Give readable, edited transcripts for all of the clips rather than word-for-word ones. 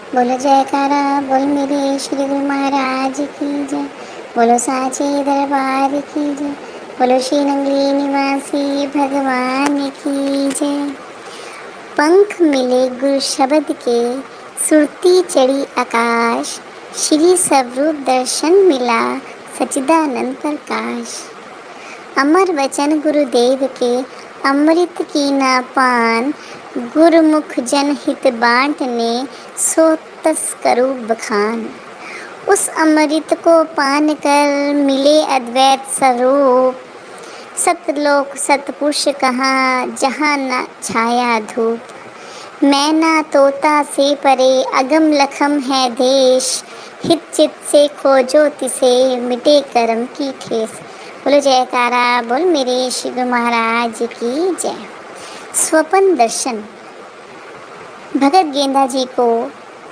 बोलो जयकारा बोल मेरे श्री गुरु महाराज की जय। बोलो साचे दरबार की जय। बोलो श्री नंगली निवासी भगवान की जय। पंख मिले गुरु शब्द के, सुरती चढ़ी आकाश। श्री स्वरूप दर्शन मिला, सच्चिदानंद प्रकाश। अमर वचन गुरुदेव के, अमृत की ना पान। गुरुमुख जन हित बांटने, सो तस्करु बखान। उस अमृत को पान कर मिले अद्वैत स्वरूप। सतलोक सतपुरुष कहाँ, जहाँ न छाया धूप। मैना तोता से परे, अगम लखम है देश। हित चित से खोजो तिसे, मिटे कर्म की ठेस। बोलो जयकारा बोल मेरे शिव महाराज की जय। स्वप्न दर्शन। भगत गेंदा जी को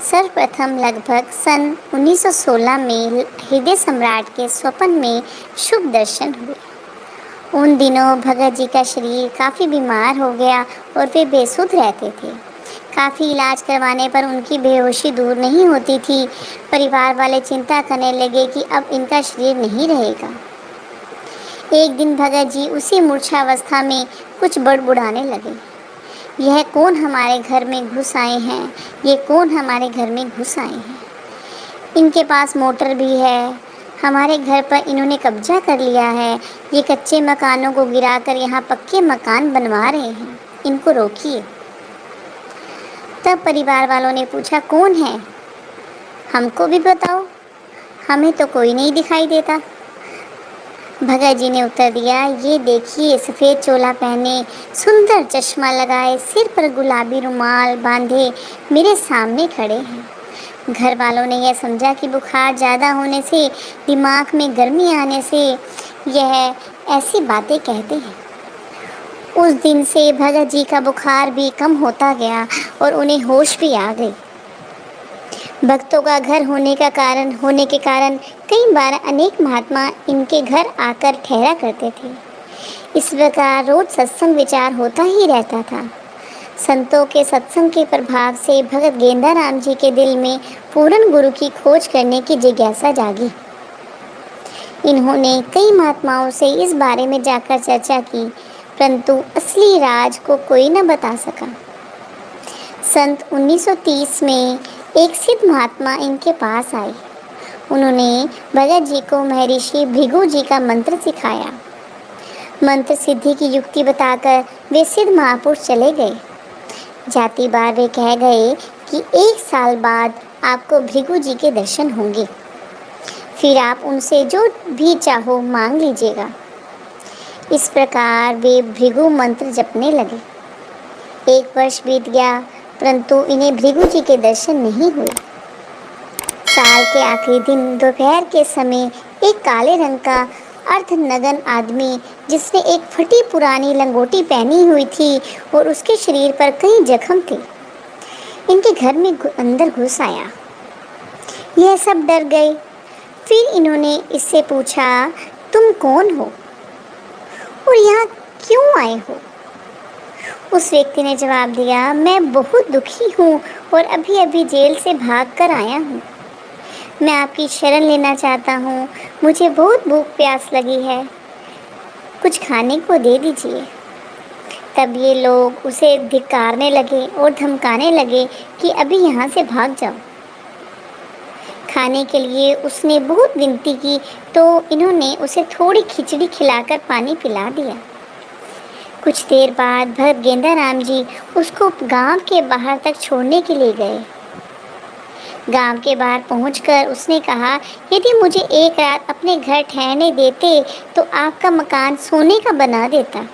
सर्वप्रथम लगभग सन 1916 में हृदय सम्राट के स्वप्न में शुभ दर्शन हुए। उन दिनों भगत जी का शरीर काफ़ी बीमार हो गया और वे बेसुध रहते थे। काफ़ी इलाज करवाने पर उनकी बेहोशी दूर नहीं होती थी। परिवार वाले चिंता करने लगे कि अब इनका शरीर नहीं रहेगा। एक दिन भगत जी उसी मूर्छावस्था में कुछ बड़बड़ाने लगे। यह कौन हमारे घर में घुस आए हैं, ये कौन हमारे घर में घुस आए हैं। इनके पास मोटर भी है, हमारे घर पर इन्होंने कब्जा कर लिया है। ये कच्चे मकानों को गिराकर यहाँ पक्के मकान बनवा रहे हैं, इनको रोकिए। तब परिवार वालों ने पूछा, कौन है, हमको भी बताओ, हमें तो कोई नहीं दिखाई देता। भगत जी ने उत्तर दिया, ये देखिए, सफ़ेद चोला पहने, सुंदर चश्मा लगाए, सिर पर गुलाबी रुमाल बांधे मेरे सामने खड़े हैं। घर वालों ने यह समझा कि बुखार ज़्यादा होने से, दिमाग में गर्मी आने से यह ऐसी बातें कहते हैं। उस दिन से भगत जी का बुखार भी कम होता गया और उन्हें होश भी आ गई। भक्तों का घर होने के कारण कई बार अनेक महात्मा इनके घर आकर ठहरा करते थे। इस प्रकार रोज सत्संग विचार होता ही रहता था। संतों के सत्संग के प्रभाव से भगत गेंदा राम जी के दिल में पूर्ण गुरु की खोज करने की जिज्ञासा जागी। इन्होंने कई महात्माओं से इस बारे में जाकर चर्चा की, परंतु असली राज को कोई न बता सका। सन 1930 में एक सिद्ध महात्मा इनके पास आए। उन्होंने भगत जी को महर्षि भृगु जी का मंत्र सिखाया। मंत्र सिद्धि की युक्ति बताकर वे सिद्ध महापुरुष चले गए। जाती बार वे कह गए कि 1 साल बाद आपको भृगु जी के दर्शन होंगे, फिर आप उनसे जो भी चाहो मांग लीजिएगा। इस प्रकार वे भृगु मंत्र जपने लगे। 1 वर्ष बीत गया, परंतु इन्हें भृगु जी के दर्शन नहीं हुए। साल के आखिरी दिन दोपहर के समय एक काले रंग का अर्धनग्न आदमी, जिसने एक फटी पुरानी लंगोटी पहनी हुई थी और उसके शरीर पर कई जख्म थे, इनके घर में अंदर घुस आया। यह सब डर गए। फिर इन्होंने इससे पूछा, तुम कौन हो और यहाँ क्यों आए हो? उस व्यक्ति ने जवाब दिया, मैं बहुत दुखी हूँ और अभी अभी जेल से भाग कर आया हूँ। मैं आपकी शरण लेना चाहता हूँ। मुझे बहुत भूख प्यास लगी है, कुछ खाने को दे दीजिए। तब ये लोग उसे धिक्कारने लगे और धमकाने लगे कि अभी यहाँ से भाग जाओ। खाने के लिए उसने बहुत विनती की तो इन्होंने उसे थोड़ी खिचड़ी खिलाकर पानी पिला दिया। कुछ देर बाद भगत गेंदा राम जी उसको गांव के बाहर तक छोड़ने के लिए गए। गांव के बाहर पहुंचकर उसने कहा, यदि मुझे एक रात अपने घर ठहरने देते तो आपका मकान सोने का बना देता।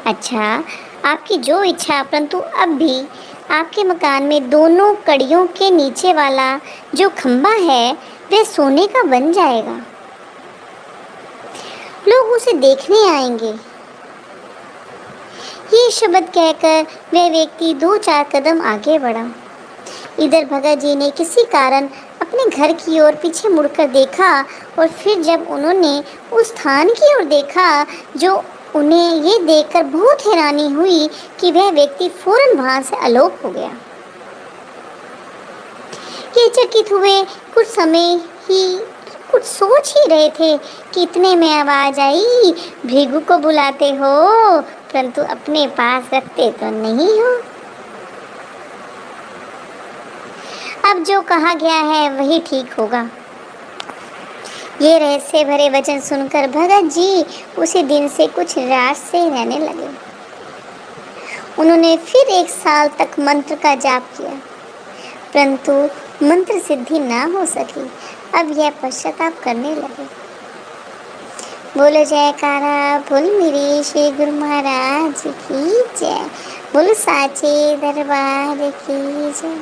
अच्छा, आपकी जो इच्छा, परंतु अब भी आपके मकान में दोनों कड़ियों के नीचे वाला जो खंबा है वह सोने का बन जाएगा। लोग उसे देखने आएंगे। ये शब्द कहकर वह व्यक्ति 2-4 कदम आगे बढ़ा। इधर भगत जी ने किसी कारण अपने घर की ओर पीछे मुड़कर देखा और फिर जब उन्होंने उस स्थान की ओर देखा, जो उन्हें ये देखकर बहुत हैरानी हुई कि वह व्यक्ति फौरन वहाँ से अलोप हो गया। ये चकित हुए, कुछ समय ही कुछ सोच ही रहे थे कि इतने में आवाज आई, भृगु को बुलाते हो परंतु अपने पास रखते तो नहीं हो। अब जो कहा गया है वही ठीक होगा। ये रहस्य भरे वचन सुनकर भगत जी उसी दिन से कुछ रास से रहने लगे। उन्होंने फिर 1 साल तक मंत्र का जाप किया परंतु मंत्र सिद्धि ना हो सकी। अब यह पश्चाताप करने लगे। बोलो जयकारा बोल मेरे श्री गुरु महाराज की जय। बोलो साचे दरबार की जय।